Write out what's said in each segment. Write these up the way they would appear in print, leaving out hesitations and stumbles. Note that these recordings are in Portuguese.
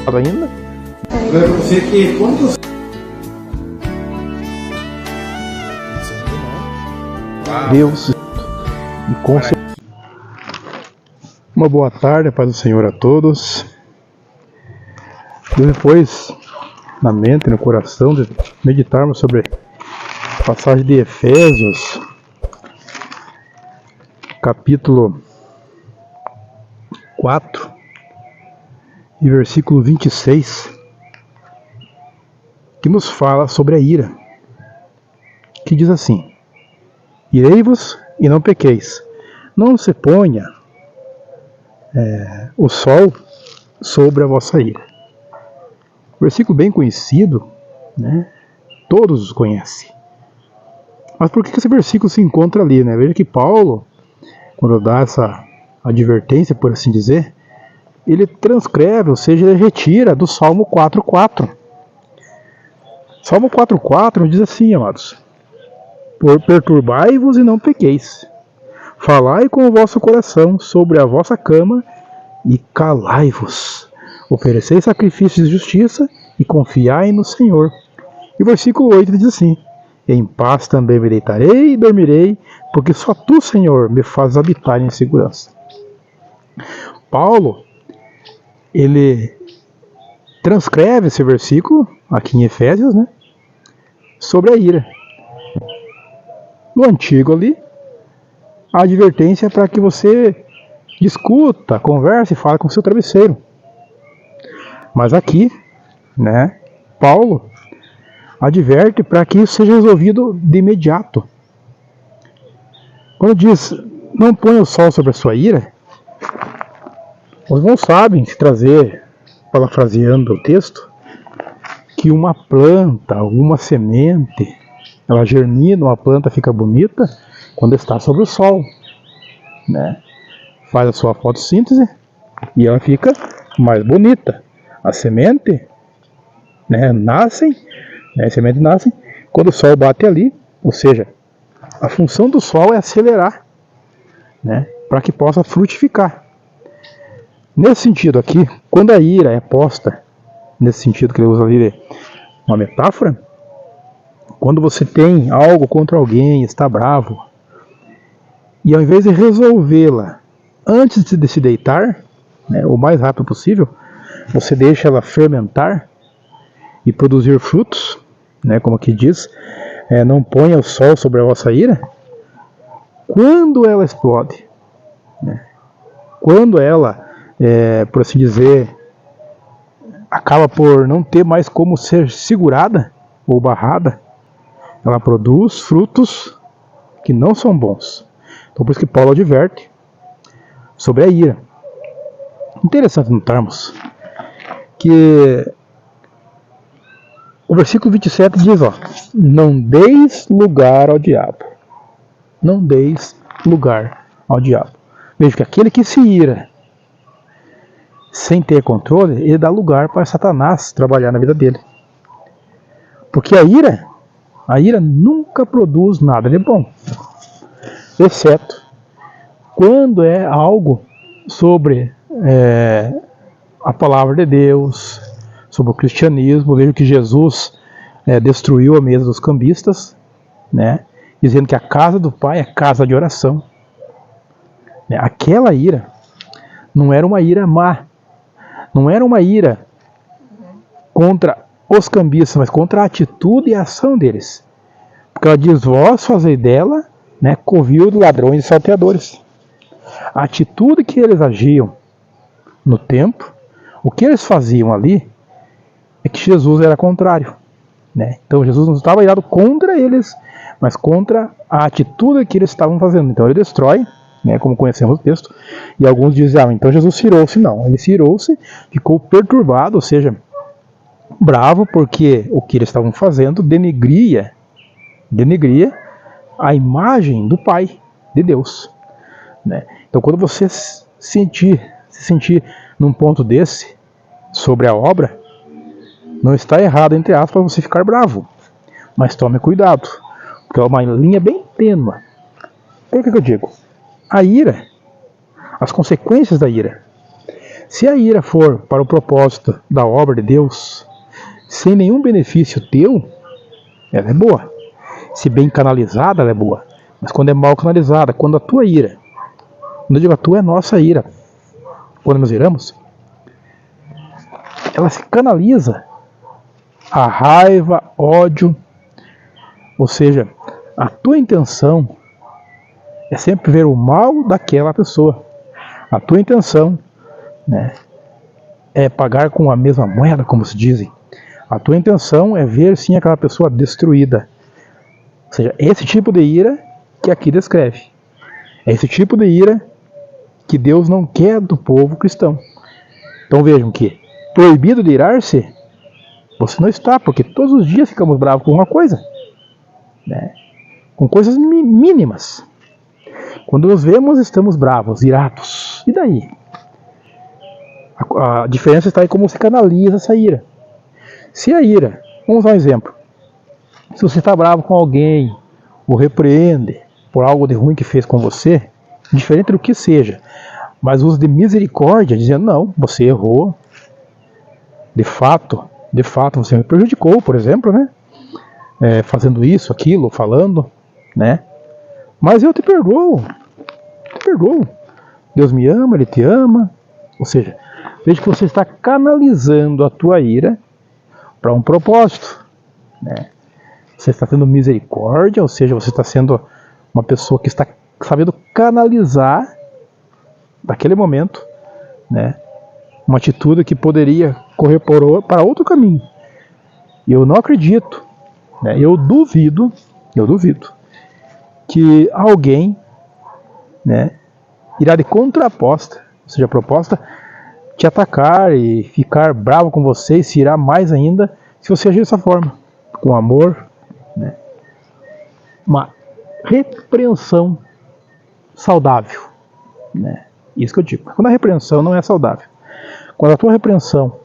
ainda. Você que quando Deus e com uma boa tarde, paz do Senhor a todos. Depois, na mente e no coração, de meditarmos sobre a passagem de Efésios, capítulo 4 e versículo 26, que nos fala sobre a ira, que diz assim: irei-vos e não pequeis, não se ponha o sol sobre a vossa ira. Versículo bem conhecido, né? Todos os conhecem. Mas por que esse versículo se encontra ali, né? Veja que Paulo, quando dá essa advertência, por assim dizer, ele transcreve, ou seja, ele retira do Salmo 4:4. Salmo 4:4 diz assim, amados: perturbai-vos e não pequeis. Falai com o vosso coração sobre a vossa cama e calai-vos. Oferecei sacrifícios de justiça e confiai no Senhor. E o versículo 8 diz assim: em paz também me deitarei e dormirei, porque só tu, Senhor, me fazes habitar em segurança. Paulo, ele transcreve esse versículo aqui em Efésios, né, sobre a ira. No antigo ali, a advertência é para que você discuta, converse e fale com o seu travesseiro. Mas aqui, né, Paulo adverte para que isso seja resolvido de imediato. Quando diz, não ponha o sol sobre a sua ira, os irmãos sabem se trazer, parafraseando o texto, que uma planta, alguma semente, ela germina, uma planta fica bonita quando está sobre o sol, né? Faz a sua fotossíntese e ela fica mais bonita. A semente, né, as sementes nascem quando o sol bate ali, ou seja, a função do sol é acelerar, né, para que possa frutificar. Nesse sentido aqui, quando a ira é posta, nesse sentido que ele usa ali, uma metáfora, quando você tem algo contra alguém, está bravo, e ao invés de resolvê-la antes de se deitar, né, o mais rápido possível, você deixa ela fermentar e produzir frutos, né, como aqui diz, não ponha o sol sobre a vossa ira. Quando ela explode, né, quando ela, por assim dizer, acaba por não ter mais como ser segurada ou barrada, ela produz frutos que não são bons. Então por isso que Paulo adverte sobre a ira. Interessante notarmos que o versículo 27 diz, ó: não deis lugar ao diabo. Não deis lugar ao diabo. Veja que aquele que se ira sem ter controle, ele dá lugar para Satanás trabalhar na vida dele. Porque a ira nunca produz nada de bom, exceto quando é algo sobre a palavra de Deus, sobre o cristianismo. Veja que Jesus destruiu a mesa dos cambistas, né, dizendo que a casa do Pai é casa de oração. Aquela ira não era uma ira má, não era uma ira contra os cambistas, mas contra a atitude e a ação deles. Porque ela diz: vós fazei dela, né, covil de ladrões e salteadores. A atitude que eles agiam no templo, o que eles faziam ali, é que Jesus era contrário, né? Então Jesus não estava irado contra eles, mas contra a atitude que eles estavam fazendo. Então ele destrói, né, como conhecemos o texto, e alguns dizem: então Jesus se irou-se. Não, ele se irou-se, ficou perturbado, ou seja, bravo, porque o que eles estavam fazendo denegria a imagem do Pai, de Deus, né? Então quando você se sentir num ponto desse sobre a obra, não está errado, entre aspas, você ficar bravo, mas tome cuidado, porque é uma linha bem tênue. Por que eu digo? A ira, as consequências da ira, Se a ira for para o propósito da obra de Deus, sem nenhum benefício teu, ela é boa. Se bem canalizada, ela é boa. Mas quando é mal canalizada, quando a tua ira, quando eu digo a tua, é nossa ira, quando nós iramos, ela se canaliza a raiva, ódio, ou seja, a tua intenção é sempre ver o mal daquela pessoa. A tua intenção, né, é pagar com a mesma moeda, como se dizem. A tua intenção é ver sim aquela pessoa destruída. Ou seja, esse tipo de ira que aqui descreve. É esse tipo de ira que Deus não quer do povo cristão. Então vejam que proibido de irar-se, você não está, porque todos os dias ficamos bravos com uma coisa, né? Com coisas mínimas. Quando nos vemos, estamos bravos, irados. E daí? A diferença está em como você canaliza essa ira. Se a ira, vamos dar um exemplo. Se você está bravo com alguém, ou repreende por algo de ruim que fez com você, diferente do que seja, mas usa de misericórdia, dizendo, não, você errou, de fato você me prejudicou, por exemplo, né? Fazendo isso, aquilo, falando, né? Mas eu te perdoo. Deus me ama, Ele te ama. Ou seja, veja que você está canalizando a tua ira para um propósito, né? Você está tendo misericórdia, ou seja, você está sendo uma pessoa que está sabendo canalizar naquele momento, né, uma atitude que poderia correr para outro caminho. E eu não acredito, né, eu duvido que alguém, né, irá de contraposta, ou seja, a proposta te atacar e ficar bravo com você e se irá mais ainda se você agir dessa forma, com amor, né, uma repreensão saudável, né? Isso que eu digo. Quando a repreensão não é saudável, quando a tua repreensão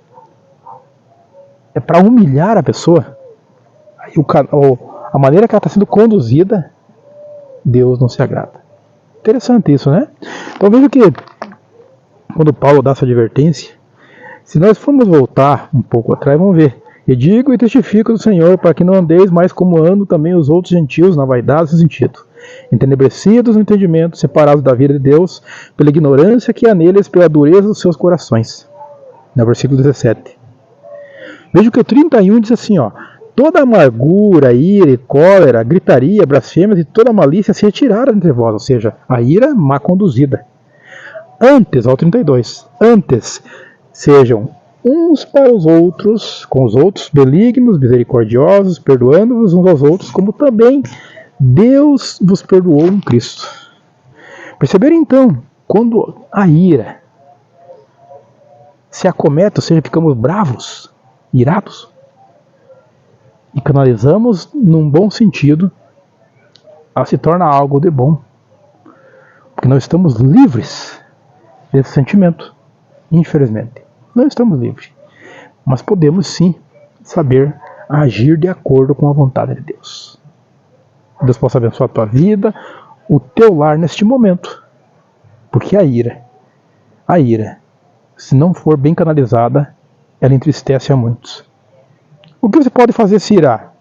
é para humilhar a pessoa, aí a maneira que ela está sendo conduzida, Deus não se agrada. Interessante isso, né? Então veja que quando Paulo dá essa advertência, se nós formos voltar um pouco atrás, vamos ver. E digo e testifico do Senhor, para que não andeis mais como andam também os outros gentios na vaidade sem sentido, entenebrecidos no entendimento, separados da vida de Deus, pela ignorância que há neles, pela dureza dos seus corações. No versículo 17. Veja que o 31 diz assim, ó: toda amargura, ira, cólera, gritaria, blasfêmias e toda malícia se retiraram entre vós, ou seja, a ira má conduzida. Antes, ao 32, antes sejam uns para os outros, com os outros, benignos, misericordiosos, perdoando-vos uns aos outros, como também Deus vos perdoou em Cristo. Perceberam então, quando a ira se acomete, ou seja, ficamos bravos, irados, e canalizamos num bom sentido, ela se torna algo de bom. Porque nós estamos livres desse sentimento, infelizmente. Não estamos livres, mas podemos sim saber agir de acordo com a vontade de Deus. Deus possa abençoar a tua vida, o teu lar neste momento. Porque a ira, se não for bem canalizada, ela entristece a muitos. O que você pode fazer se irar?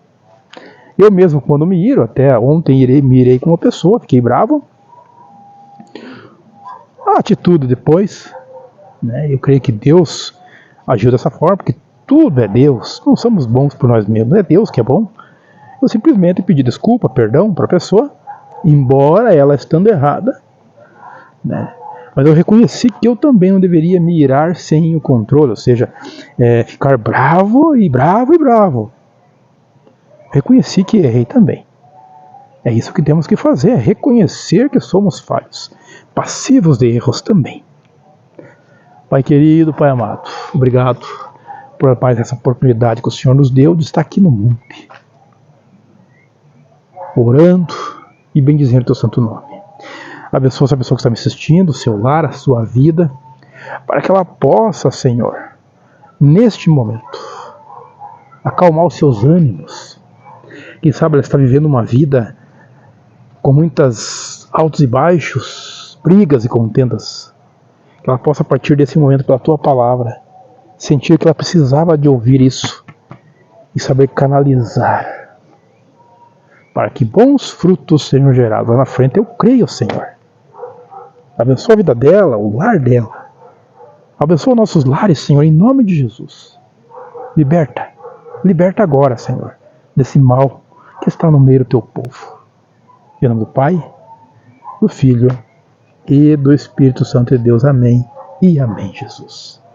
Eu mesmo, quando me iro, até ontem me irei com uma pessoa, fiquei bravo. A atitude depois, né, eu creio que Deus agiu dessa forma, porque tudo é Deus, não somos bons por nós mesmos, é Deus que é bom. Eu simplesmente pedi desculpa, perdão para a pessoa, embora ela estando errada, né, mas eu reconheci que eu também não deveria me irar sem o controle, ou seja, ficar bravo. Reconheci que errei também. É isso que temos que fazer, é reconhecer que somos falhos, passivos de erros também. Pai querido, Pai amado, obrigado por mais essa oportunidade que o Senhor nos deu de estar aqui no monte, orando e bendizendo o teu santo nome. Abençoa essa pessoa que está me assistindo, o seu lar, a sua vida, para que ela possa, Senhor, neste momento, acalmar os seus ânimos. Quem sabe ela está vivendo uma vida com muitas altos e baixos, brigas e contendas. Que ela possa, a partir desse momento, pela tua palavra, sentir que ela precisava de ouvir isso e saber canalizar para que bons frutos sejam gerados. Lá na frente eu creio, Senhor. Abençoa a vida dela, o lar dela. Abençoa nossos lares, Senhor, em nome de Jesus. Liberta. Liberta agora, Senhor, desse mal que está no meio do teu povo. Em nome do Pai, do Filho e do Espírito Santo de Deus. Amém e amém, Jesus.